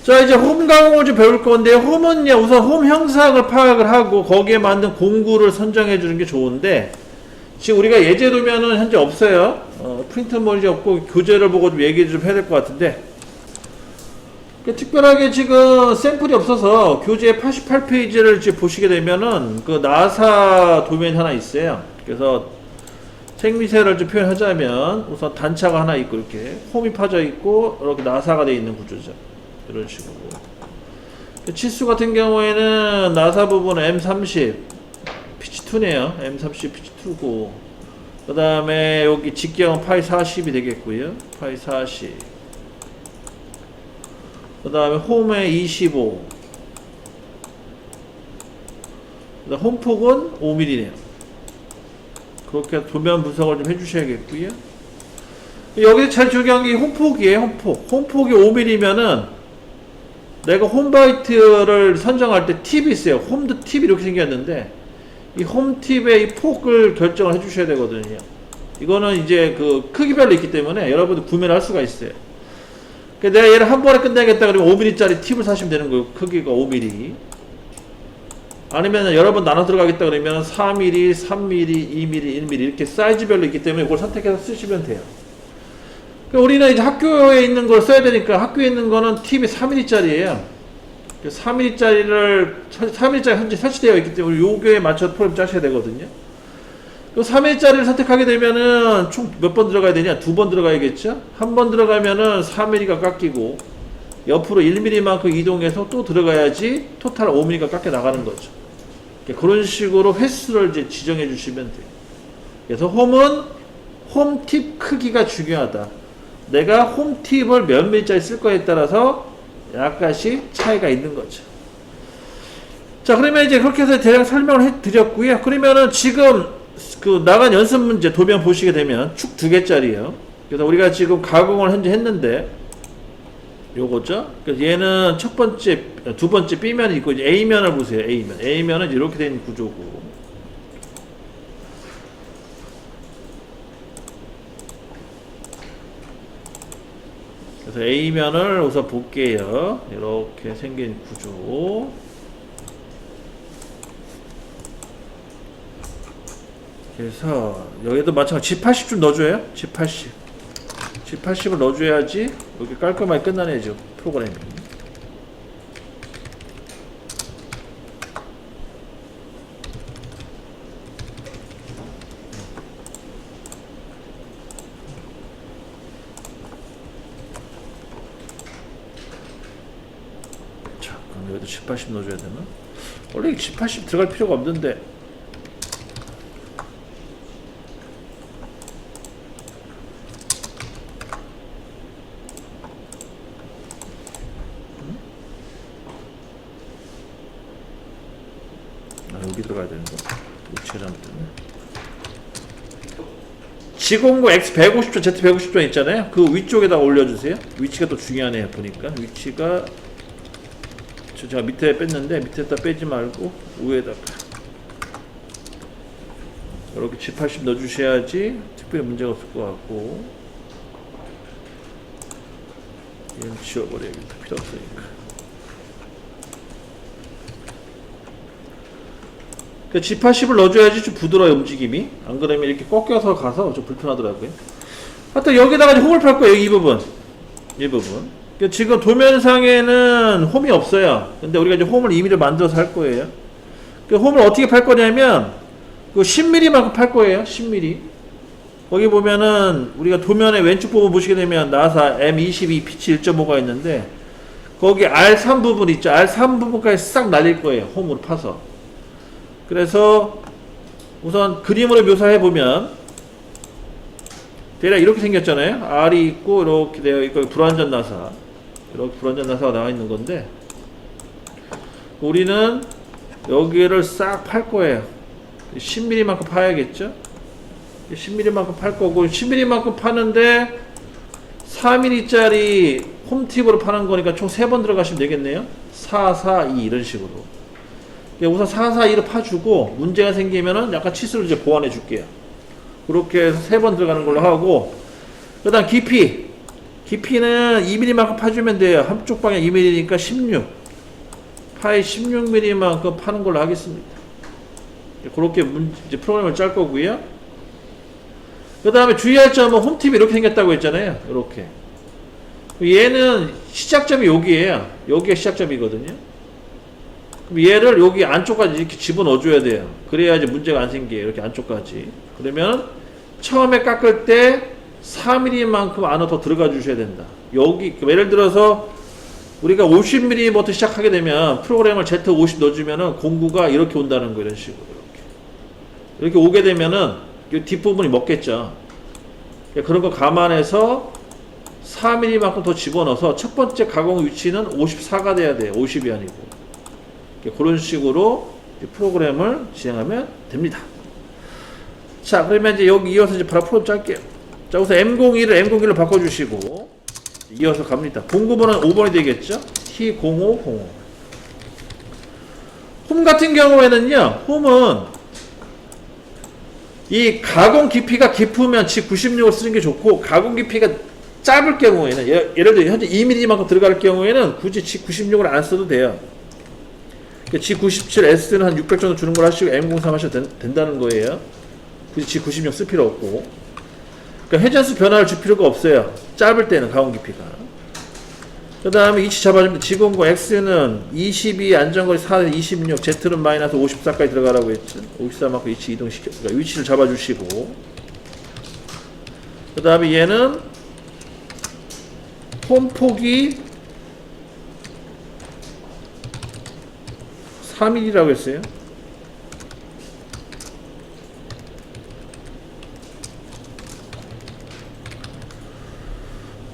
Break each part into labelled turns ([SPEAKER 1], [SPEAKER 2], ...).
[SPEAKER 1] 자, 이제 홈 가공을 좀 배울 건데, 홈은요, 우선 홈 형상을 파악을 하고, 거기에 맞는 공구를 선정해 주는 게 좋은데, 지금 우리가 예제 도면은 현재 없어요. 프린트 머리지 없고, 교재를 보고 좀 얘기 좀 해야 될 것 같은데, 특별하게 지금 샘플이 없어서, 교재 88페이지를 지금 보시게 되면은, 그 나사 도면이 하나 있어요. 그래서, 생미세를 좀 표현하자면, 우선 단차가 하나 있고, 이렇게, 홈이 파져 있고, 이렇게 나사가 되어 있는 구조죠. 이런 식으로. 치수 같은 경우에는 나사 부분은 M30 피치2네요. M30 피치2고, 그 다음에 여기 직경은 파이 40이 되겠고요. 파이 40. 그 다음에 홈에 25. 그 다음 홈폭은 5mm네요. 그렇게 도면 분석을 좀 해주셔야겠고요. 여기서 제일 중요한 게 홈폭이에요. 홈폭. 홈폭이 5mm면은 내가 홈바이트를 선정할 때 팁이 있어요. 홈드 팁이 이렇게 생겼는데, 이 홈팁의 이 폭을 결정을 해주셔야 되거든요. 이거는 이제 그 크기별로 있기 때문에 여러분들 구매를 할 수가 있어요. 그러니까 내가 얘를 한 번에 끝내겠다 그러면 5mm짜리 팁을 사시면 되는 거예요. 크기가 5mm. 아니면 여러 번 나눠 들어가겠다 그러면 4mm, 3mm, 2mm, 1mm 이렇게 사이즈별로 있기 때문에 이걸 선택해서 쓰시면 돼요. 우리는 이제 학교에 있는 걸 써야 되니까, 학교에 있는 거는 팁이 4mm짜리예요. 4mm짜리를, 4mm짜리 현재 설치되어 있기 때문에 요거에 맞춰서 프로그램 짜셔야 되거든요. 3mm짜리를 선택하게 되면은 총 몇 번 들어가야 되냐? 2번 들어가야겠죠? 한 번 들어가면은 4mm가 깎이고, 옆으로 1mm만큼 이동해서 또 들어가야지 토탈 5mm가 깎여 나가는 거죠. 그런 식으로 횟수를 이제 지정해 주시면 돼요. 그래서 홈은 홈팁 크기가 중요하다. 내가 홈팁을 몇 밀짜리 쓸 거에 따라서 약간씩 차이가 있는 거죠. 자, 그러면 이제 그렇게 해서 대략 설명을 해 드렸고요. 그러면은 지금 그 나간 연습 문제 도면 보시게 되면 축 2개짜리예요. 그래서 우리가 지금 가공을 현재 했는데, 요거죠. 그래서 얘는 첫 번째, 두 번째 B면이 있고, 이제 A면을 보세요. A면. A면은 이렇게 된 구조고. 그래서 A면을 우선 볼게요. 이렇게 생긴 구조. 그래서 여기도 마찬가지 G80 좀 넣어줘요. G80을 넣어줘야지 여기 깔끔하게 끝나네죠. 프로그램이. 여기도 G80 넣어줘야 되나? 원래 G80 들어갈 필요가 없는데. 여기 들어가야 되는 거. 위치가 잘못됐네. G09 X 150조, Z 150조 있잖아요. 그 위쪽에다 올려주세요. 위치가 또 중요하네요. 보니까 위치가 제가 밑에 뺐는데 밑에다 빼지 말고 위에다가 이렇게 G80 넣어주셔야지 특별히 문제가 없을 것 같고, 얘는 지워버려야겠다. 필요 없으니까. G80을 넣어줘야지 좀 부드러워요, 움직임이. 안 그러면 이렇게 꺾여서 가서 좀 불편하더라고요. 하여튼 여기다가 홈을 팔 거예요. 이 부분. 지금 도면상에는 홈이 없어요. 근데 우리가 이제 홈을 임의로 만들어서 할 거예요. 홈을 어떻게 팔 거냐면, 그 10mm만큼 팔 거예요. 10mm. 거기 보면은 우리가 도면의 왼쪽 부분 보시게 되면 나사 M22 피치 1.5가 있는데, 거기 R3 부분 있죠. R3 부분까지 싹 날릴 거예요. 홈으로 파서. 그래서 우선 그림으로 묘사해 보면 대략 이렇게 생겼잖아요. R이 있고 이렇게 되어 있고 불완전 나사, 이렇게 불완전 나사가 나와 있는 건데, 우리는 여기를 싹 팔 거예요. 10mm만큼 파야겠죠. 10mm만큼 팔 거고, 10mm만큼 파는데 4mm짜리 홈팁으로 파는 거니까 총 3번 들어가시면 되겠네요. 4, 4, 2 이런 식으로. 우선 4, 4, 2로 파주고, 문제가 생기면은 약간 치수를 이제 보완해 줄게요. 그렇게 해서 3번 들어가는 걸로 하고, 그 다음 깊이 깊이는 2mm만큼 파주면 돼요. 한쪽 방향 2mm니까 16. 파이 16mm만큼 파는 걸로 하겠습니다. 그렇게 이제 프로그램을 짤 거고요. 그 다음에 주의할 점은 홈팁이 이렇게 생겼다고 했잖아요. 이렇게. 얘는 시작점이 여기에요. 여기가 시작점이거든요. 그럼 얘를 여기 안쪽까지 이렇게 집어넣어 줘야 돼요. 그래야지 문제가 안 생겨요. 이렇게 안쪽까지. 그러면 처음에 깎을 때 4mm만큼 안으로 더 들어가 주셔야 된다. 여기 예를 들어서 우리가 50mm부터 시작하게 되면 프로그램을 Z50 넣어주면은 공구가 이렇게 온다는 거예요. 이런 식으로 이렇게 오게 되면은 이 뒷부분이 먹겠죠. 그런 거 감안해서 4mm만큼 더 집어넣어서 첫 번째 가공 위치는 54가 돼야 돼요. 50이 아니고. 그런 식으로 프로그램을 진행하면 됩니다. 자, 그러면 이제 여기 이어서 이제 바로 프로그램 짤게요. 자, 우선 M01을 M01로 바꿔주시고 이어서 갑니다. 공구번호는 5번이 되겠죠? T0505. 홈 같은 경우에는요, 홈은 이 가공 깊이가 깊으면 G96을 쓰는 게 좋고, 가공 깊이가 짧을 경우에는, 예를 들어 현재 2mm만큼 들어갈 경우에는 굳이 G96을 안 써도 돼요. G97S는 한 600 정도 주는 걸 하시고 M03 하셔도 된다는 거예요. 굳이 G96 쓸 필요 없고. 그러니까 회전수 변화를 줄 필요가 없어요. 짧을 때는 가공 깊이가. 그 다음에 위치 잡아줍니다. G09 X는 22, 안전거리 4, 26, Z는 마이너스 54까지 들어가라고 했죠. 54만큼 위치 이동시켜, 그러니까 위치를 잡아주시고. 그 다음에 얘는 홈 폭이 3mm라고 했어요.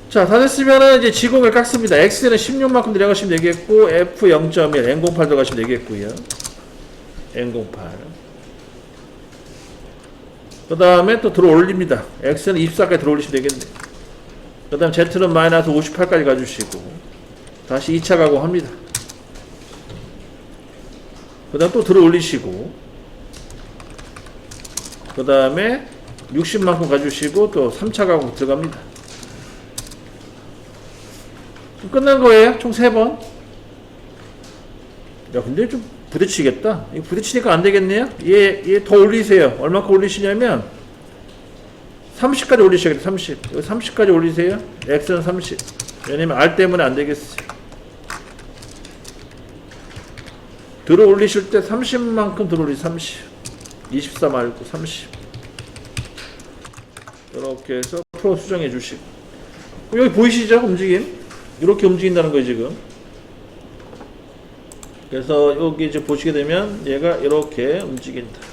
[SPEAKER 1] 자, 다 됐으면은 이제 G01 깎습니다. X는 16만큼 내려가시면 되겠고, F0.1, N08 들어가시면 되겠고요. N08. 그 다음에 또 들어 올립니다. X는 24까지 들어 올리시면 되겠네. 그 다음 Z는 마이너스 58까지 가주시고, 다시 2차 가공합니다. 그 다음 또 들어 올리시고, 그 다음에 60만큼 가주시고, 또 3차 가공 들어갑니다. 끝난 거예요. 총 3번. 야, 근데 좀 부딪히겠다. 이거 부딪히니까 안 되겠네요. 얘 더 올리세요. 얼마큼 올리시냐면 30까지 올리셔야겠다. 30. 여기 30까지 올리세요. X는 30. 왜냐면 R 때문에 안 되겠어요. 들어 올리실 때 30만큼 들어 올리세요. 30. 24 말고 30. 이렇게 해서 프로 수정해 주시고. 여기 보이시죠? 움직임. 이렇게 움직인다는 거예요, 지금. 그래서 여기 이제 보시게 되면 얘가 이렇게 움직인다.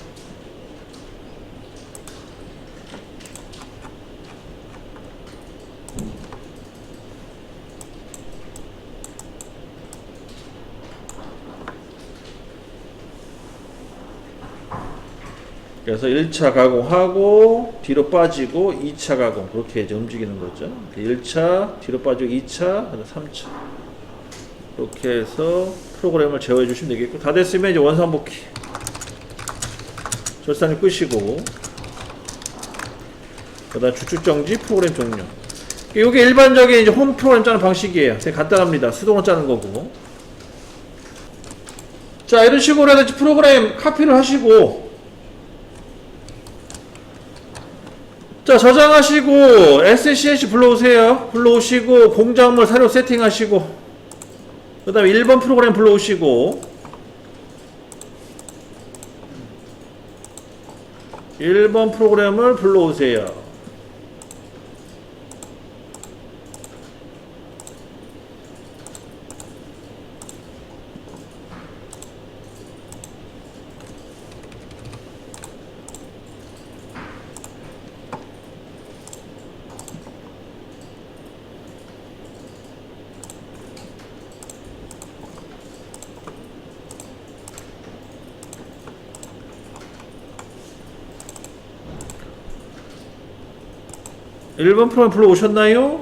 [SPEAKER 1] 그래서 1차 가공하고 뒤로 빠지고 2차 가공 그렇게 이제 움직이는 거죠. 1차 뒤로 빠지고 2차 3차 이렇게 해서 프로그램을 제어해 주시면 되겠고, 다 됐으면 이제 원상복귀 절산을 끄시고 그 다음 주축정지 프로그램 종료. 이게 일반적인 이제 홈 프로그램 짜는 방식이에요. 되게 간단합니다. 수동으로 짜는 거고. 자, 이런 식으로 해서 프로그램 카피를 하시고, 자, 저장하시고 SCH 불러오세요. 불러오시고 공작물 새로 세팅하시고, 그 다음에 1번 프로그램 불러오시고 1번 프로그램을 불러오세요. 일본 프로그램 불러오셨나요?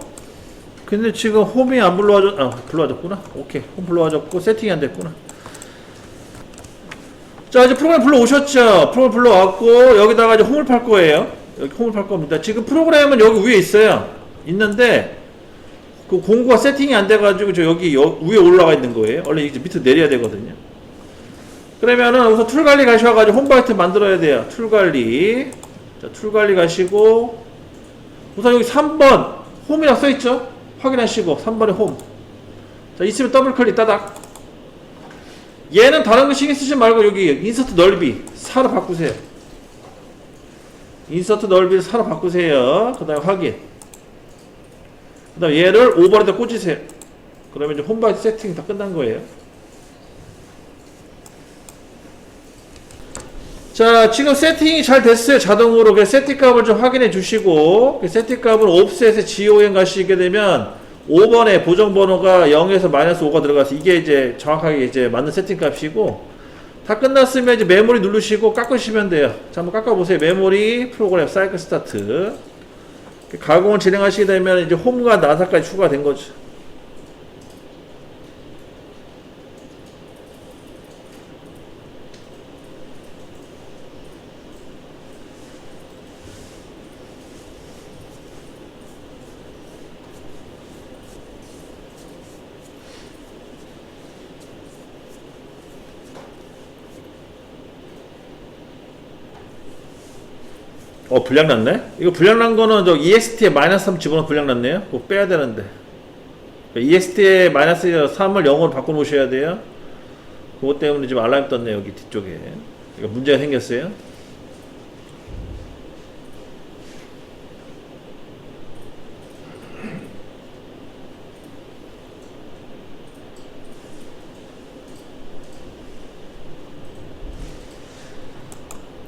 [SPEAKER 1] 근데 지금 홈이 안 불러와졌구나. 오케이. 홈 불러와졌고 세팅이 안 됐구나. 자, 이제 프로그램 불러오셨죠? 프로그램 불러왔고 여기다가 이제 홈을 팔 거예요. 여기 홈을 팔 겁니다. 지금 프로그램은 여기 위에 있어요. 있는데 그 공구가 세팅이 안 돼가지고 저 여기 위에 올라가 있는 거예요. 원래 이제 밑으로 내려야 되거든요. 그러면은 우선 툴 관리 가셔가지고 홈바이트 만들어야 돼요. 툴 관리. 자, 툴 관리 가시고 우선 여기 3번 홈이라고 써있죠? 확인하시고 3번에 홈. 자, 있으면 더블 클릭 따닥. 얘는 다른 거 신경 쓰지 말고 여기 인서트 넓이 4로 바꾸세요. 인서트 넓이를 4로 바꾸세요. 그 다음에 확인. 그 다음에 얘를 5번에다 꽂으세요. 그러면 이제 홈바이트 세팅이 다 끝난 거예요. 자, 지금 세팅이 잘 됐어요. 자동으로. 그 세팅 값을 좀 확인해 주시고, 그 세팅 값을 옵셋에 GOM 가시게 되면 5번에 보정 번호가 0에서 마이너스 5가 들어가서 이게 이제 정확하게 이제 맞는 세팅 값이고, 다 끝났으면 이제 메모리 누르시고 깎으시면 돼요. 자, 한번 깎아보세요. 메모리, 프로그램, 사이클 스타트. 가공을 진행하시게 되면 이제 홈과 나사까지 추가된 거죠. 불량 났네? 이거 불량 난 거는 저 EXT에 마이너스 3 집어넣어 불량 났네요? 그거 빼야 되는데. EXT에 마이너스 3을 0으로 바꿔 놓으셔야 돼요. 그것 때문에 지금 알람이 떴네, 여기 뒤쪽에. 이거 문제가 생겼어요.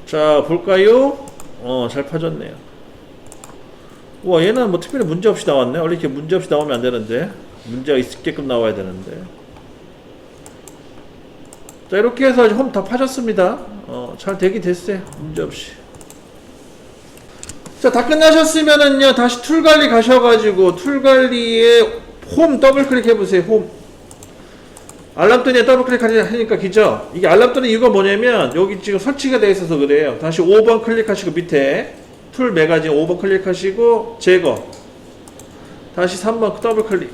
[SPEAKER 1] 자, 볼까요? 잘 파졌네요. 우와, 얘는 뭐 특별히 문제 없이 나왔네. 원래 이렇게 문제 없이 나오면 안 되는데. 문제가 있게끔 나와야 되는데. 자, 이렇게 해서 홈 다 파졌습니다. 잘 되긴 됐어요. 문제 없이. 자, 다 끝나셨으면은요, 다시 툴 관리 가셔가지고, 툴 관리에 홈 더블 클릭해보세요. 홈. 알람 뜨니에 더블 클릭하니까 기죠? 이게 알람 뜨는 이유가 뭐냐면 여기 지금 설치가 되어 있어서 그래요. 다시 5번 클릭하시고 밑에 툴 매거진 5번 클릭하시고 제거. 다시 3번 더블 클릭.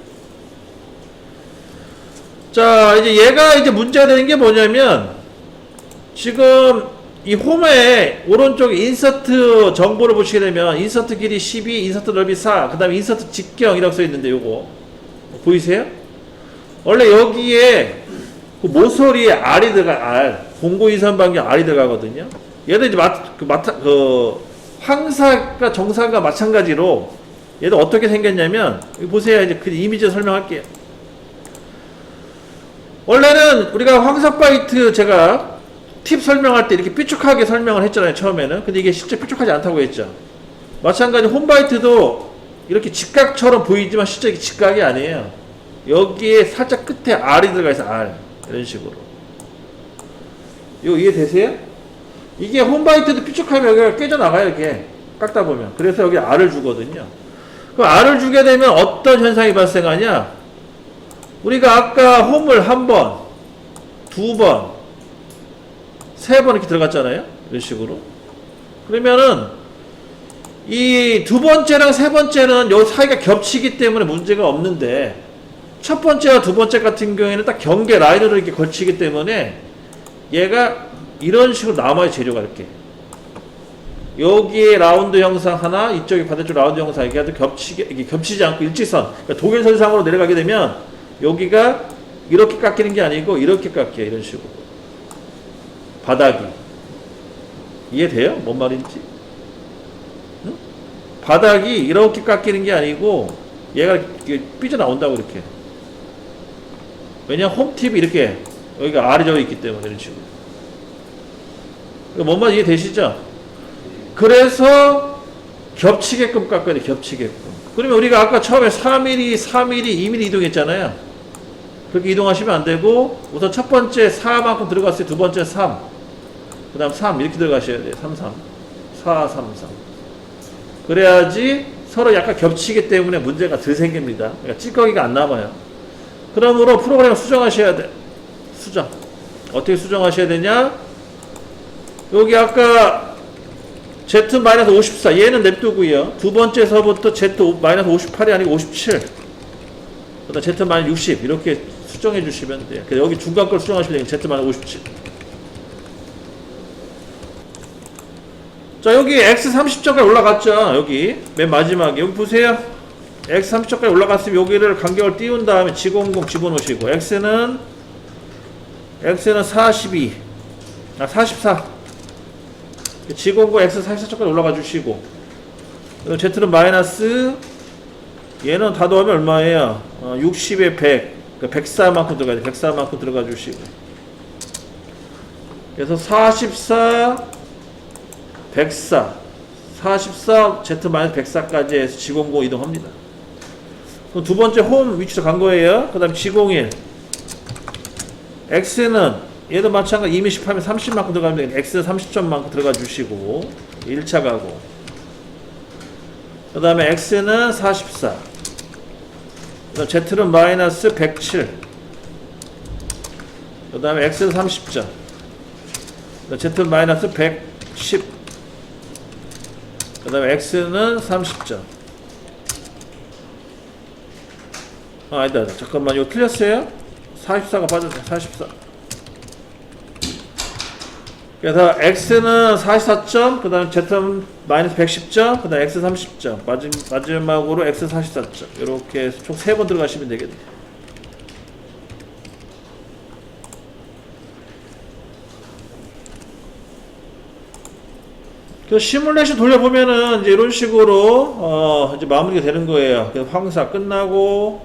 [SPEAKER 1] 자, 이제 얘가 이제 문제가 되는 게 뭐냐면 지금 이 홈에 오른쪽 인서트 정보를 보시게 되면 인서트 길이 12, 인서트 넓이 4, 그 다음에 인서트 직경이라고 써 있는데 요거 보이세요? 원래 여기에 그 모서리에 R이 들어가, R. 공고 이선 반경 R이 들어가거든요. 얘도 이제 황사가 정사가 마찬가지로 얘도 어떻게 생겼냐면, 여기 보세요. 이제 그 이미지 설명할게요. 원래는 우리가 황사바이트 제가 팁 설명할 때 이렇게 삐죽하게 설명을 했잖아요. 처음에는. 근데 이게 실제 삐죽하지 않다고 했죠. 마찬가지 홈바이트도 이렇게 직각처럼 보이지만 실제 이게 직각이 아니에요. 여기에 살짝 끝에 R이 들어가 있어. R. 이런 식으로. 이거 이해되세요? 이게 홈바이트도 삐죽하면 여기가 깨져나가요. 이렇게 깎다 보면. 그래서 여기 R을 주거든요. 그럼 R을 주게 되면 어떤 현상이 발생하냐? 우리가 아까 홈을 한 번, 두 번, 세 번 이렇게 들어갔잖아요. 이런 식으로. 그러면은 이 두 번째랑 세 번째는 요 사이가 겹치기 때문에 문제가 없는데, 첫 번째와 두 번째 같은 경우에는 딱 경계 라인으로 이렇게 걸치기 때문에 얘가 이런 식으로 남아요. 재료가 이렇게 여기에 라운드 형상 하나, 이쪽에 반대쪽 라운드 형상 이게 아주 이게 겹치지 않고 일직선, 그러니까 동일선상으로 내려가게 되면 여기가 이렇게 깎이는 게 아니고 이렇게 깎여요. 이런 식으로 바닥이. 이해돼요? 뭔 말인지? 응? 바닥이 이렇게 깎이는 게 아니고 얘가 삐져나온다고 이렇게. 왜냐면 홈팁이 이렇게 여기가 R이 적혀 있기 때문에 이런 식으로. 뭔 말 이해되시죠? 그래서 겹치게끔 깎아야 돼. 겹치게끔. 그러면 우리가 아까 처음에 4mm, 4mm, 2mm 이동했잖아요. 그렇게 이동하시면 안 되고 우선 첫 번째 4만큼 들어갔어요. 두 번째 3, 그 다음 3 이렇게 들어가셔야 돼요. 3, 3, 4, 3, 3. 그래야지 서로 약간 겹치기 때문에 문제가 덜 생깁니다. 그러니까 찌꺼기가 안 남아요. 그러므로 프로그램을 수정하셔야 돼. 수정. 어떻게 수정하셔야 되냐? 여기 아까 Z-54 얘는 냅두고요. 두 번째서부터 Z-58이 아니고 57. 그 다음 Z 마이너스 60 이렇게 수정해 주시면 돼요. 그래서 여기 중간 걸 수정하시면 되니까 Z 마이너스 57. 자, 여기 X 30점까지 올라갔죠. 여기 맨 마지막에 여기 보세요. X 30점까지 올라갔으면 여기를 간격을 띄운 다음에 G00 집어넣으시고 X는 42 44 G00 X 44점까지 올라가 주시고 Z는 마이너스 얘는 다 더하면 얼마예요? 60에 100 그러니까 104만큼 들어가야 돼. 104만큼 들어가 주시고 그래서 44 104 44 Z 마이너스 104까지 해서 G00 이동합니다. 그럼 두 번째 홈 위치로 간 거예요. 그 다음 G01 X는 얘도 마찬가지 이미 10하면 30만큼 들어가면 되겠네. X는 30점만큼 들어가 주시고 1차 가고 그 다음에 X는 44 그 다음 Z는 마이너스 107 그 다음에 X는 30점 Z는 마이너스 110 그 다음에 X는 30점. 아니다. 잠깐만. 이거 틀렸어요? 44가 빠졌네. 44. 그래서 X는 44점, 그 다음 Z는 마이너스 110점, 그 다음 X 30점. 마지막으로 X 44점. 이렇게 해서 총 3번 들어가시면 되겠네요. 그 시뮬레이션 돌려보면은 이제 이런 식으로 이제 마무리가 되는 거예요. 그래서 황사 끝나고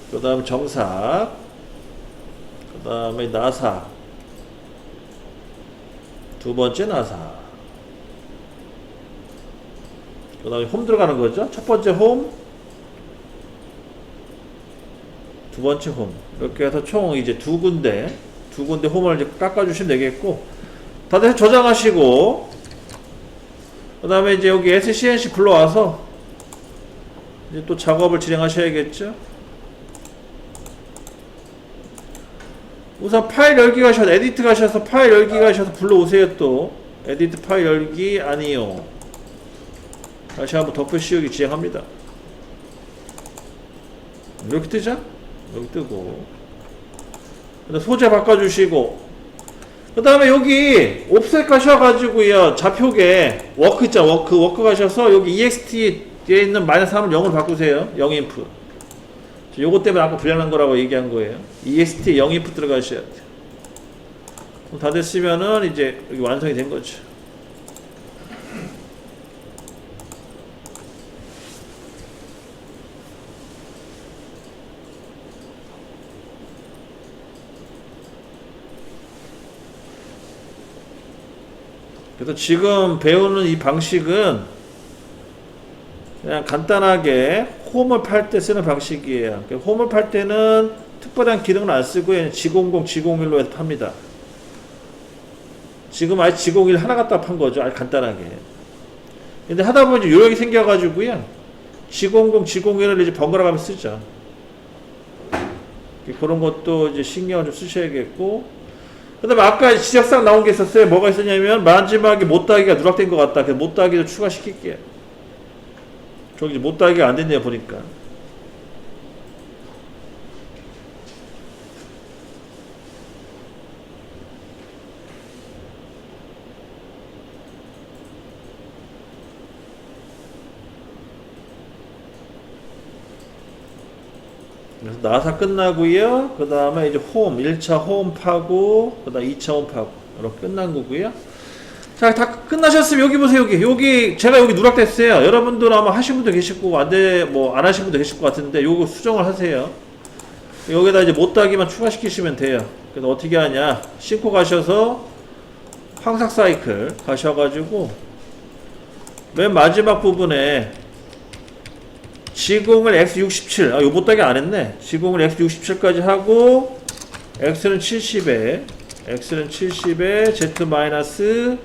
[SPEAKER 1] 그 다음 정사 그 다음에 나사 두 번째 나사 그 다음에 홈 들어가는 거죠. 첫 번째 홈, 두 번째 홈. 이렇게 해서 총 이제 두 군데 홈을 이제 깎아주시면 되겠고, 다들 저장하시고, 그 다음에 이제 여기 SCNC 불러와서, 이제 또 작업을 진행하셔야겠죠. 우선 파일 열기 가셔서, 에디트 가셔서 파일 열기 가셔서 불러오세요 또. 에디트 파일 열기 아니요. 다시 한번 덮어 씌우기 진행합니다. 이렇게 뜨죠? 여기 뜨고 소재 바꿔주시고 그 다음에 여기 옵셋 가셔가지고요 좌표계 워크 있잖아 워크 가셔서 여기 EXT에 있는 마이너스 3을 0으로 바꾸세요. 0인프 요거 때문에 아까 불량난 거라고 얘기한 거예요. EXT에 0인프 들어가셔야 돼요. 그럼 다 됐으면은 이제 여기 완성이 된 거죠. 그래서 지금 배우는 이 방식은 그냥 간단하게 홈을 팔 때 쓰는 방식이에요. 홈을 팔 때는 특별한 기능은 안 쓰고 G00, G01로 해서 팝니다. 지금 아예 G01 하나 갖다 판 거죠. 아주 간단하게. 근데 하다 보니 요령이 생겨가지고요. G00, G01을 이제 번갈아 가면 쓰죠. 그런 것도 이제 신경을 좀 쓰셔야겠고. 그 다음에 아까 지적사항 나온 게 있었어요. 뭐가 있었냐면 마지막에 못따기가 누락된 것 같다. 그래서 못따기도 추가시킬게요. 저기 못따기가 안 됐네요 보니까. 그래서 나사 끝나고요. 그 다음에 이제 홈 1차 홈 파고 그 다음 2차 홈 파고 이렇게 끝난 거고요. 자, 다 끝나셨으면 여기 보세요. 여기 제가 여기 누락됐어요. 여러분들 아마 하신 분도 계실 거고 안 하신 분도 계실 것 같은데 요거 수정을 하세요. 여기다 이제 못따기만 추가시키시면 돼요. 그래서 어떻게 하냐, 싣고 가셔서 황삭 사이클 가셔가지고 맨 마지막 부분에 G01 X67 이거 못따기 안 했네. G01 X67까지 하고 X는 70에 Z 마이너스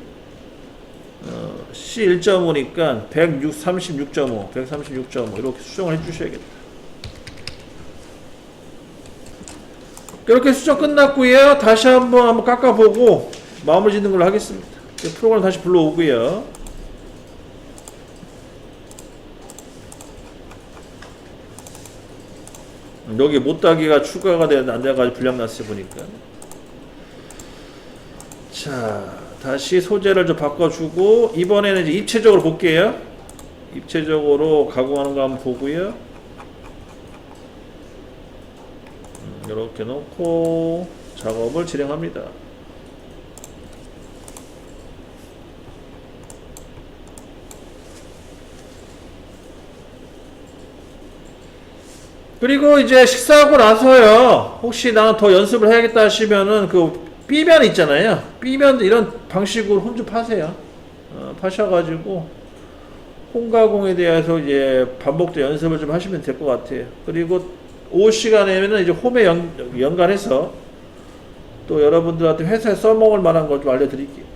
[SPEAKER 1] C 1.5니까 136.5 이렇게 수정을 해주셔야겠다. 이렇게 수정 끝났고요. 다시 한번 깎아보고 마무리 짓는 걸로 하겠습니다. 프로그램 다시 불러오고요. 여기 못따기가 추가가 안 돼가지고 불량 났어요, 보니까. 자, 다시 소재를 좀 바꿔주고, 이번에는 이제 입체적으로 볼게요. 입체적으로 가공하는 거 한번 보고요. 이렇게 놓고 작업을 진행합니다. 그리고 이제 식사하고 나서요, 혹시 나는 더 연습을 해야겠다 하시면은 그 B면 있잖아요. B면 이런 방식으로 홈 좀 파세요. 파셔가지고 홈가공에 대해서 이제 반복적 연습을 좀 하시면 될 것 같아요. 그리고 오후 시간에는 이제 홈에 연관해서 또 여러분들한테 회사에 써먹을 만한 걸 좀 알려드릴게요.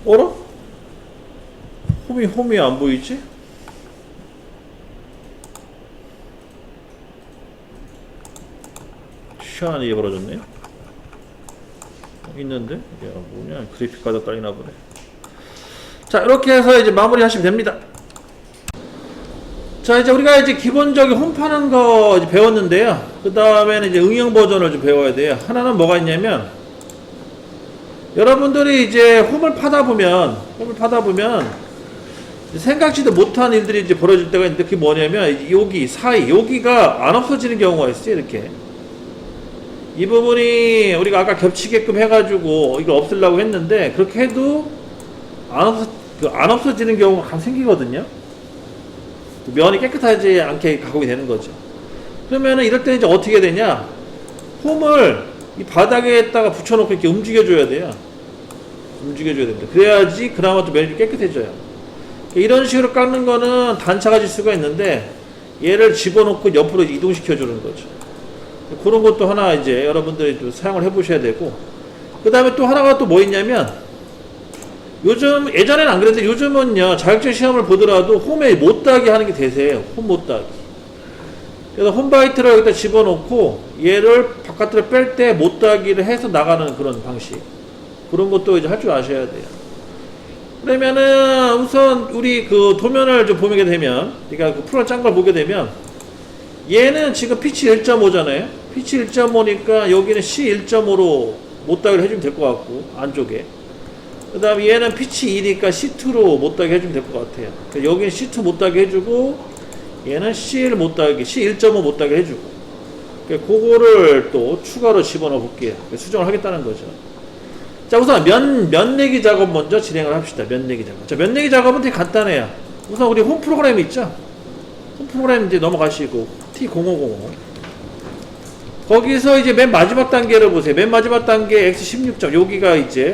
[SPEAKER 1] 어라? 홈이 안 보이지? 희한하게 벌어졌네요. 있는데? 야, 뭐냐? 그래픽 카드 깔리나 보네. 자, 이렇게 해서 이제 마무리 하시면 됩니다. 자, 이제 우리가 이제 기본적인 홈 파는 거 이제 배웠는데요. 그 다음에는 이제 응용 버전을 좀 배워야 돼요. 하나는 뭐가 있냐면, 여러분들이 이제 홈을 파다 보면 생각지도 못한 일들이 이제 벌어질 때가 있는데, 그게 뭐냐면 여기 사이, 여기가 안 없어지는 경우가 있어요. 이렇게 이 부분이 우리가 아까 겹치게끔 해가지고 이걸 없애려고 했는데, 그렇게 해도 안 없어지는 경우가 가끔 생기거든요. 면이 깨끗하지 않게 가공이 되는 거죠. 그러면은 이럴 때 이제 어떻게 되냐, 홈을 이 바닥에다가 붙여놓고 이렇게 움직여줘야 돼요. 움직여줘야 됩니다. 그래야지 그나마 또 면이 깨끗해져요. 이런 식으로 깎는 거는 단차가 질 수가 있는데, 얘를 집어넣고 옆으로 이동시켜주는 거죠. 그런 것도 하나 이제 여러분들이 좀 사용을 해보셔야 되고, 그 다음에 또 하나가 또 뭐 있냐면, 요즘, 예전에는 안 그랬는데 요즘은요, 자격증 시험을 보더라도 홈에 못따기 하는 게 대세예요. 홈 못따기. 그래서 홈바이트를 여기다 집어넣고 얘를 바깥으로 뺄 때 못따기를 해서 나가는 그런 방식. 그런 것도 이제 할 줄 아셔야 돼요. 그러면은 우선 우리 그 도면을 좀 보게 되면, 그러니까 그 프로그램 짠 걸 보게 되면, 얘는 지금 피치 1.5잖아요. 피치 1.5니까 여기는 C 1.5로 못따기를 해주면 될 것 같고, 안쪽에. 그 다음에 얘는 피치 2니까 C2로 못따기 해주면 될 것 같아요. 그러니까 여기는 C2 못따기 해주고, 얘는 C1 못따기, C1.5 못따기 해주고. 그러니까 그거를 또 추가로 집어넣어 볼게요. 수정을 하겠다는 거죠. 자, 우선 면 내기 작업 먼저 진행을 합시다. 면 내기 작업. 자, 면 내기 작업은 되게 간단해요. 우선 우리 홈 프로그램 있죠? 홈 프로그램 이제 넘어가시고, T0505. 거기서 이제 맨 마지막 단계를 보세요. 맨 마지막 단계 X16점. 여기가 이제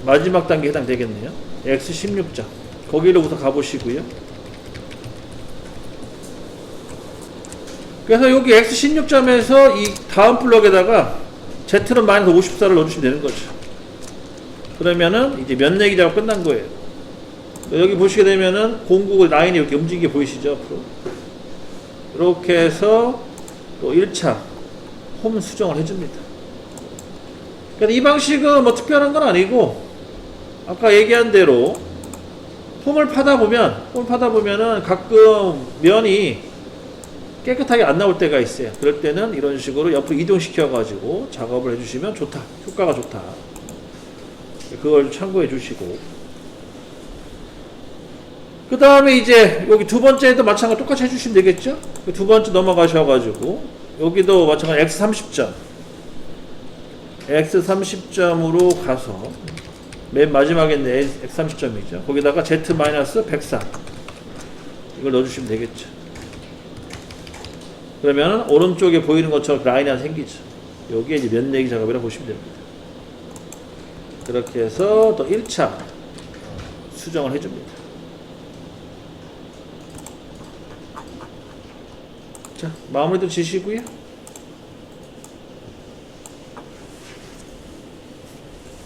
[SPEAKER 1] 마지막 단계에 해당되겠네요. X16점. 거기를 우선 가보시고요. 그래서 여기 X16점에서 이 다음 블럭에다가 Z는 마이너스 54를 넣어주시면 되는 거죠. 그러면은 이제 면내기 작업 끝난 거예요. 여기 보시게 되면은 공구 라인이 이렇게 움직이게 보이시죠? 앞으로. 이렇게 해서 또 1차 홈 수정을 해줍니다. 그러니까 이 방식은 뭐 특별한 건 아니고 아까 얘기한 대로 홈을 파다 보면은 가끔 면이 깨끗하게 안 나올 때가 있어요. 그럴 때는 이런 식으로 옆으로 이동시켜 가지고 작업을 해주시면 좋다. 효과가 좋다. 그걸 참고해 주시고, 그 다음에 이제 여기 두 번째도 마찬가지로 똑같이 해주시면 되겠죠? 두 번째 넘어가셔가지고 여기도 마찬가지 X30점 X30점으로 가서 맨 마지막에 있는 X30점이죠. 거기다가 Z-104 이걸 넣어주시면 되겠죠. 그러면 오른쪽에 보이는 것처럼 라인이 하나 생기죠. 여기에 이제 면내기 작업이라고 보시면 됩니다. 그렇게 해서 또 1차 수정을 해줍니다. 자, 마무리도 지시고요.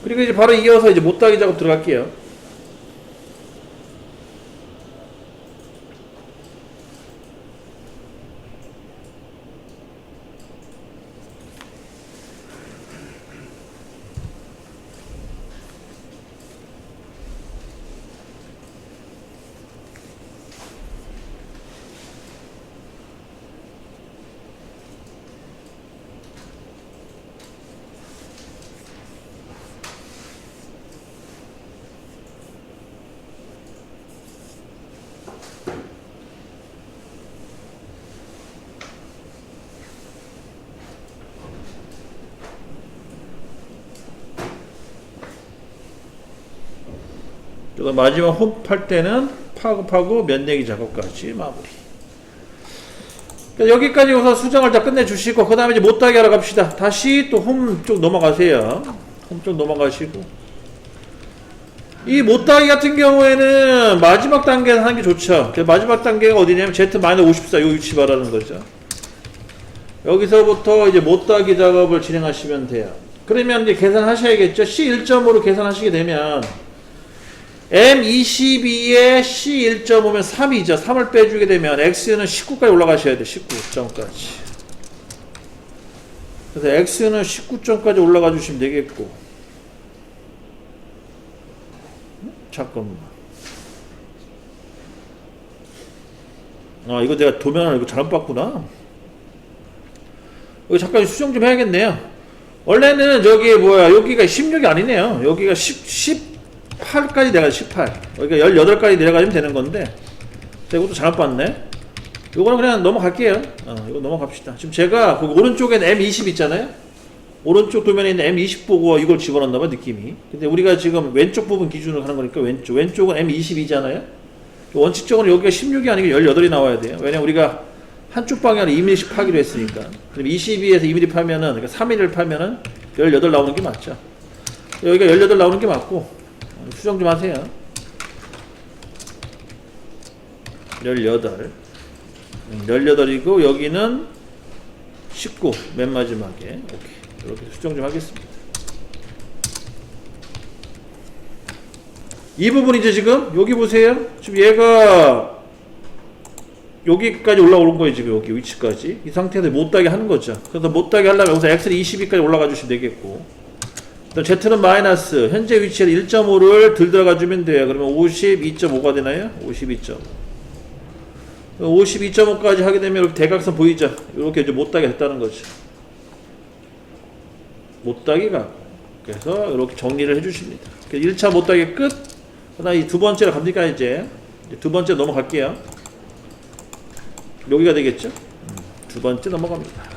[SPEAKER 1] 그리고 이제 바로 이어서 이제 못따기 작업 들어갈게요. 마지막 홈 팔 때는 파고 면내기 작업까지 마무리. 그러니까 여기까지 우선 수정을 다 끝내주시고, 그 다음에 이제 못따기 하러 갑시다. 다시 또 홈 쪽 넘어가세요. 홈 쪽 넘어가시고, 이 못따기 같은 경우에는 마지막 단계에서 하는 게 좋죠. 마지막 단계가 어디냐면 Z-54 요 위치 말하는 거죠. 여기서부터 이제 못따기 작업을 진행하시면 돼요. 그러면 이제 계산하셔야겠죠. C1.5로 계산하시게 되면 M22에 C1.5면 3이죠. 3을 빼주게 되면 X는 19까지 올라가셔야 돼. 19점까지. 그래서 X는 19점까지 올라가 주시면 되겠고. 잠깐만. 아, 이거 내가 도면을 이거 잘못 봤구나. 여기 잠깐 수정 좀 해야겠네요. 원래는 저기 여기가 16이 아니네요. 여기가 18까지 내가 18. 그러니까 18까지 내려가면 되는 건데, 이것도 잘못 봤네. 이거는 그냥 넘어갈게요. 이거 넘어갑시다. 지금 제가 거기 오른쪽엔 M20 있잖아요. 오른쪽 도면에 있는 M20 보고 이걸 집어넣나 봐, 느낌이. 근데 우리가 지금 왼쪽 부분 기준으로 하는 거니까 왼쪽은 M22잖아요. 원칙적으로 여기가 16이 아니고 18이 나와야 돼요. 왜냐면 우리가 한쪽 방향으로 2mm씩 파기로 했으니까. 그럼 22에서 2mm 파면은, 그러니까 3mm를 파면은 18 나오는 게 맞죠. 여기가 18 나오는 게 맞고, 수정 좀 하세요. 18. 18이고, 여기는 19. 맨 마지막에. 오케이. 이렇게 수정 좀 하겠습니다. 이 부분이죠, 지금? 여기 보세요. 지금 얘가 여기까지 올라오는 거예요, 지금 여기 위치까지. 이 상태에서 못따게 하는 거죠. 그래서 못따게 하려면 여기서 X는 22까지 올라가 주시면 되겠고, Z는 마이너스, 현재 위치에 1.5를 들 들어가 주면 돼요. 그러면 52.5가 되나요? 52.5. 52.5까지 하게 되면 이렇게 대각선 보이죠? 이렇게 이제 못따게 됐다는 거죠. 못따기가. 그래서 이렇게 정리를 해 주십니다. 1차 못따기 끝. 그 다음에 두 번째로 갑니까, 이제 두 번째 넘어갈게요. 여기가 되겠죠? 두 번째 넘어갑니다.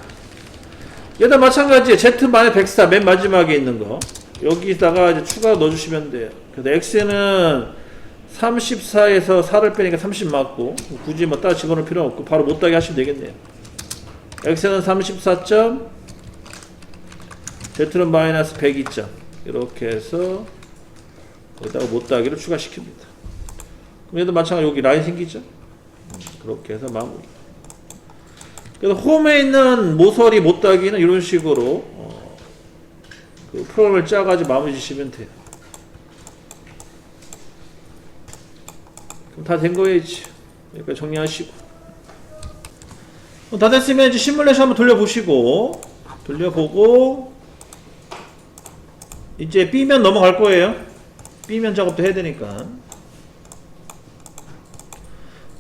[SPEAKER 1] 얘도 마찬가지에 Z-104 맨 마지막에 있는 거 여기다가 이제 추가 넣어주시면 돼요. 그래서 X는 34에서 4를 빼니까 30 맞고, 굳이 뭐 따로 집어넣을 필요 없고 바로 못따게 하시면 되겠네요. X는 34점, Z는 마이너스 102점. 이렇게 해서 여기다가 못따기를 추가시킵니다. 그럼 얘도 마찬가지로 여기 라인 생기죠? 그렇게 해서 마무리. 그래서 홈에 있는 모서리 못따기는 이런 식으로 그 프로그램을 짜가지고 마무리 지시면 돼요. 다 된 거예요 이제. 여기까지 정리하시고. 다 됐으면 이제 시뮬레이션 한번 돌려보고 이제 B면 넘어갈 거예요. B면 작업도 해야 되니까.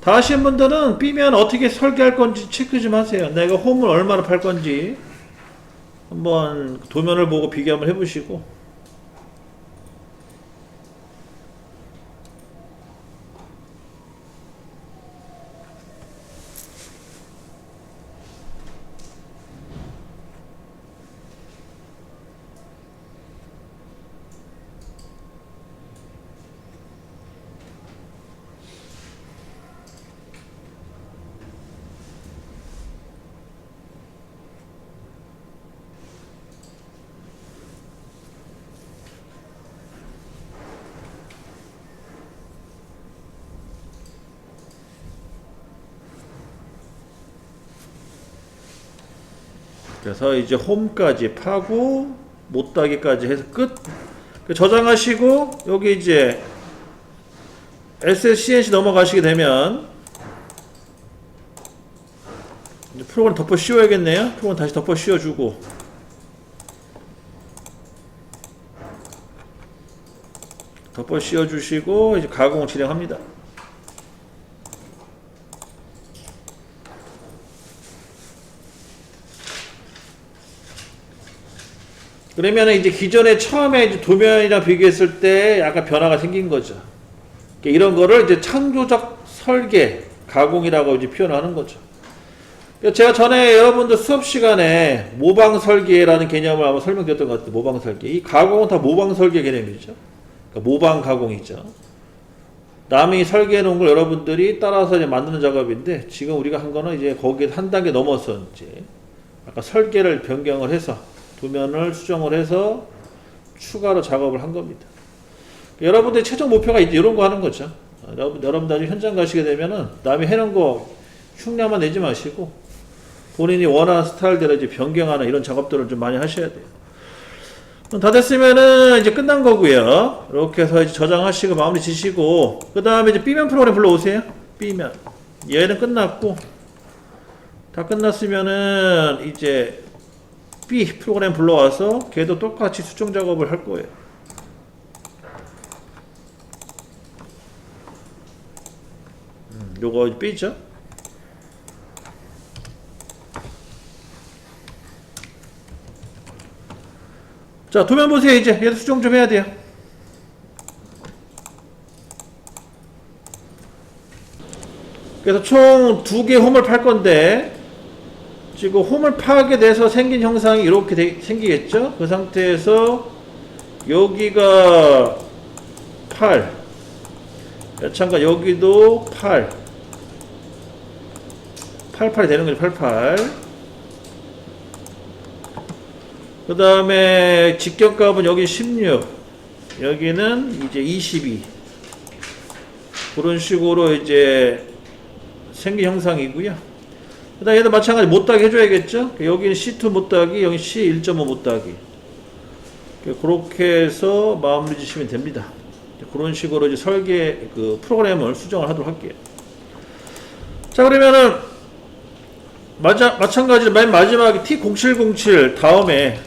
[SPEAKER 1] 다 하신 분들은 B면 어떻게 설계할 건지 체크 좀 하세요. 내가 홈을 얼마나 팔 건지 한번 도면을 보고 비교 한번 해보시고. 그래서 이제 홈까지 파고 못따기까지 해서 끝. 저장하시고 여기 이제 SSCNC 넘어가시게 되면 이제 프로그램 덮어 씌워야겠네요. 프로그램 다시 덮어 씌워주고 덮어 씌워주시고 이제 가공 진행합니다. 그러면 이제 기존에 처음에 이제 도면이랑 비교했을 때 약간 변화가 생긴 거죠. 이런 거를 이제 창조적 설계, 가공이라고 이제 표현하는 거죠. 제가 전에 여러분들 수업 시간에 모방 설계라는 개념을 아마 설명드렸던 것 같아요. 모방 설계. 이 가공은 다 모방 설계 개념이죠. 그러니까 모방 가공이죠. 남이 설계해 놓은 걸 여러분들이 따라서 이제 만드는 작업인데 지금 우리가 한 거는 이제 거기에 한 단계 넘어서 이제 아까 설계를 변경을 해서 도면을 수정을 해서 추가로 작업을 한 겁니다. 여러분들의 최종 목표가 이제 이런 거 하는 거죠. 여러분 나중에 현장 가시게 되면은 남이 해놓은 거 흉내만 내지 마시고 본인이 원하는 스타일대로 이제 변경하는 이런 작업들을 좀 많이 하셔야 돼요. 다 됐으면은 이제 끝난 거고요. 이렇게 해서 이제 저장하시고 마무리 지시고 그 다음에 이제 B면 프로그램 불러오세요. B면 얘는 끝났고 다 끝났으면은 이제 B 프로그램 불러와서 걔도 똑같이 수정 작업을 할 거예요. 요거 B죠. 자, 도면 보세요. 이제 얘도 수정 좀 해야 돼요. 그래서 총 2개 홈을 팔 건데 지금 홈을 파게 돼서 생긴 형상이 이렇게 생기겠죠? 그 상태에서 여기가 8 여창과 여기도 88이 되는 거죠. 88. 그 다음에 직경값은 여기 16 여기는 이제 22 그런 식으로 이제 생긴 형상이고요. 그 다음에 얘도 마찬가지 못따기 해줘야겠죠? 여기는 C2 못따기, 여기 C1.5 못따기. 그렇게 해서 마무리 지시면 됩니다. 그런 식으로 이제 설계, 그 프로그램을 수정을 하도록 할게요. 자, 그러면은, 마찬가지로 맨 마지막에 T0707 다음에,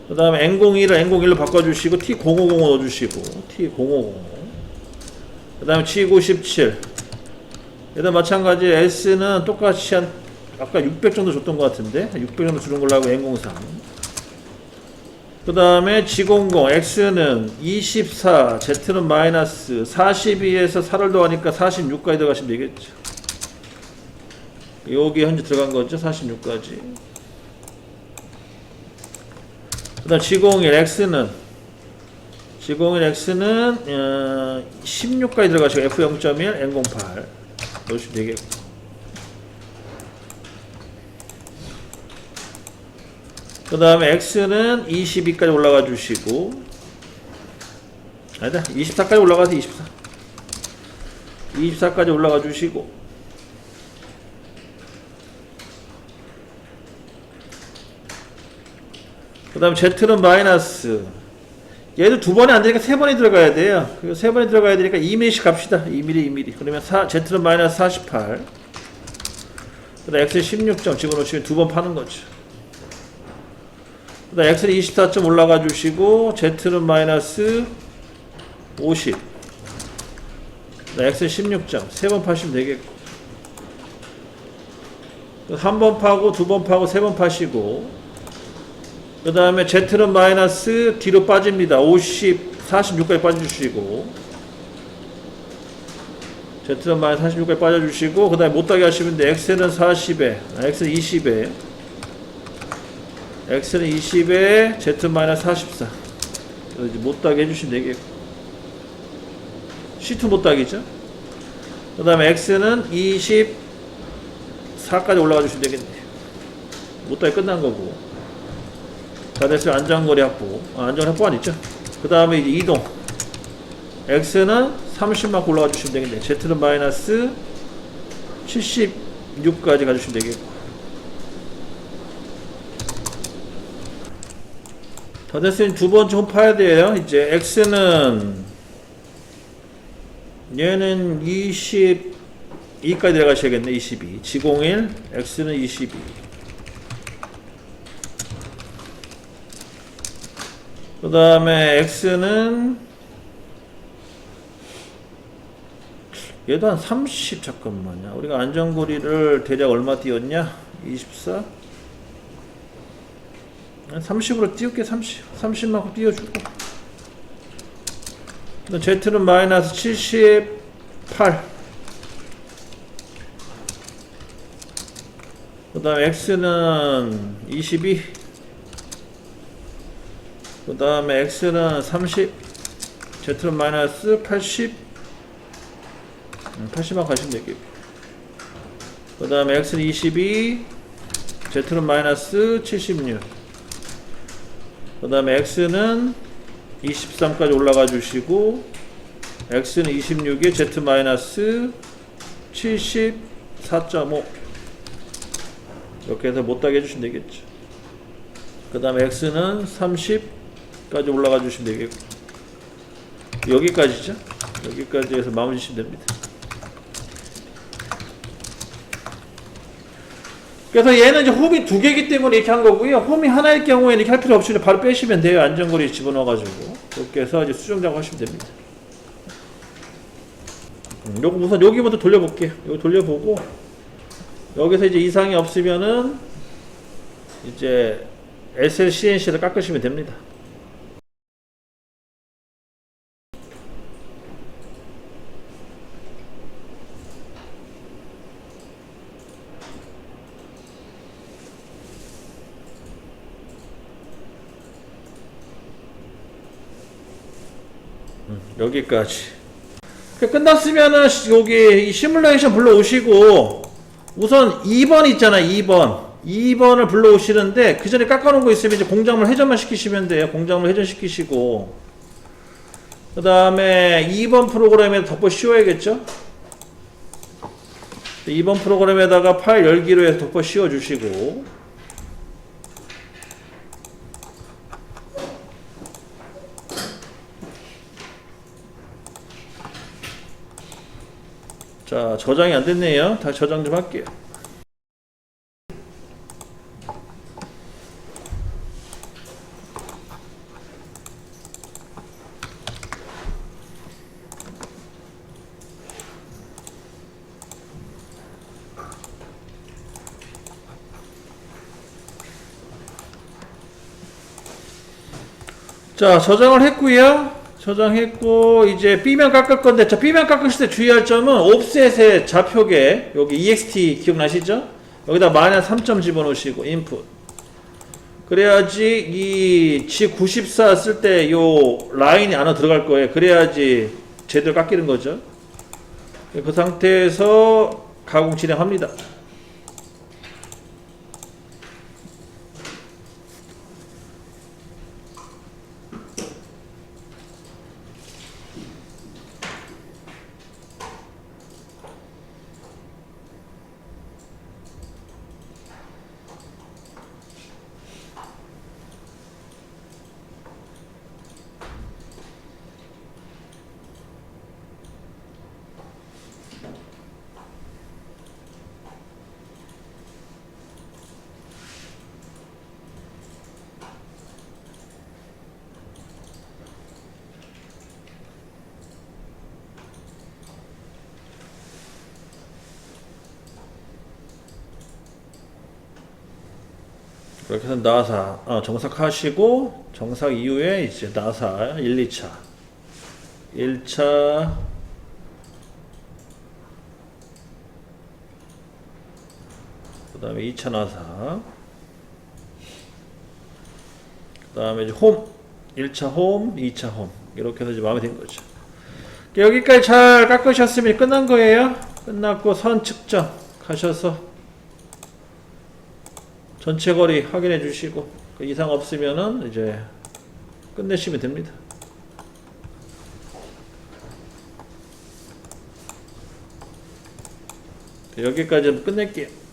[SPEAKER 1] 그 다음에 N01을 N01로 바꿔주시고, T050을 넣어주시고, T050. 그 다음에 G917. 얘도 마찬가지 S는 똑같이 한 아까 600 정도 줬던 것 같은데 600 정도 주는 걸로 하고 N03 그 다음에 G00 X는 24 Z는 마이너스 42에서 4를 더하니까 46까지 들어가시면 되겠죠. 여기 현재 들어간 거죠. 46까지. 그 다음 G01 X는 16까지 들어가시고 F0.1 N08 넣으시면 되겠고. 그 다음에 X는 22까지 올라가 주시고, 아니다, 24까지 올라가서 24. 24까지 올라가 주시고, 그 다음에 Z는 마이너스, 얘도 두 번에 안 되니까 세 번에 들어가야 돼요. 그리고 세 번에 들어가야 되니까 2mm씩 갑시다. 2mm, 2mm. 그러면 Z는 마이너스 48. 그 다음 X는 16점 집어넣으시면 두 번 파는 거죠. 그 다음 X는 24점 올라가 주시고, Z는 마이너스 50. 그 다음 X는 16점. 세 번 파시면 되겠고. 한 번 파고, 두 번 파고, 세 번 파시고, 그 다음에 Z는 마이너스 뒤로 빠집니다. 50, 46까지 빠져주시고, Z는 마이너스 46까지 빠져주시고, 그 다음에 못하게 하시면 돼. X는 40에, X는 20에, X는 20에, Z 마이너스 44. 이제 못하게 해주시면 되겠고. C2 못하기죠. 그 다음에 X는 24까지 올라가 주시면 되겠네요. 못하게 끝난 거고. 다 됐어요. 안전거리 확보. 안전거리 확보가 있죠. 그 다음에 이제 이동. X는 30만큼 올라가 주시면 되겠네. Z는 마이너스 76까지 가주시면 되겠고. 다 됐으니 두 번째 홈 파야 돼요. 이제 X는 얘는 22까지 들어가셔야겠네. 22. G01. X는 22. 그 다음에 X는 얘도 한 30, 잠깐만요. 우리가 안전거리를 대략 얼마 띄웠냐? 24? 30으로 띄울게. 30만큼 띄워주고. Z는 마이너스 78. 그 다음에 X는 22. 그 다음에 X는 30, Z는 마이너스 80, 80만 가시면 되겠고. 그 다음에 X는 22, Z는 마이너스 76. 그 다음에 X는 23까지 올라가 주시고, X는 26에 Z 마이너스 74.5. 이렇게 해서 못하게 해주시면 되겠죠. 그 다음에 X는 30까지 올라가 주시면 되겠고, 여기까지죠. 여기까지 해서 마무리 주시면 됩니다. 그래서 얘는 이제 홈이 두 개이기 때문에 이렇게 한 거고요. 홈이 하나일 경우에는 이렇게 할 필요 없이 바로 빼시면 돼요. 안전거리 집어넣어가지고. 이렇게 해서 이제 수정 작업하시면 됩니다. 요거 우선 여기부터 돌려볼게요. 여기 돌려보고, 여기서 이제 이상이 없으면은 이제 SLCNC를 깎으시면 됩니다. 여기까지. 끝났으면은 여기 이 시뮬레이션 불러오시고, 우선 2번 있잖아. 2번을 불러오시는데 그 전에 깎아놓은 거 있으면 이제 공작물 회전만 시키시면 돼요. 공작물 회전시키시고, 그 다음에 2번 프로그램에 덮어 씌워야겠죠. 2번 프로그램에다가 파일 열기로 해서 덮어 씌워주시고, 자, 저장이 안 됐네요. 다시 저장 좀 할게요. 자, 저장을 했고요. 저장했고, 이제 B면 깎을 건데, 자, B면 깎으실 때 주의할 점은 옵셋의 좌표계, 여기 EXT 기억나시죠? 여기다 마이너스 3점 집어넣으시고, 인풋. 그래야지 이 G94 쓸 때 요 라인이 안으로 들어갈 거예요. 그래야지 제대로 깎이는 거죠. 그 상태에서 가공 진행합니다. 그렇게 해서 나사 정삭하시고 정삭 이후에 이제 나사 1, 2차 1차 그 다음에 2차 나사 그 다음에 이제 홈 1차 홈 2차 홈 이렇게 해서 이제 마무리된 거죠. 여기까지 잘 깎으셨으면 끝난 거예요. 끝났고 선 측정 가셔서 전체 거리 확인해 주시고 그 이상 없으면은 이제 끝내시면 됩니다. 여기까지 끝낼게요.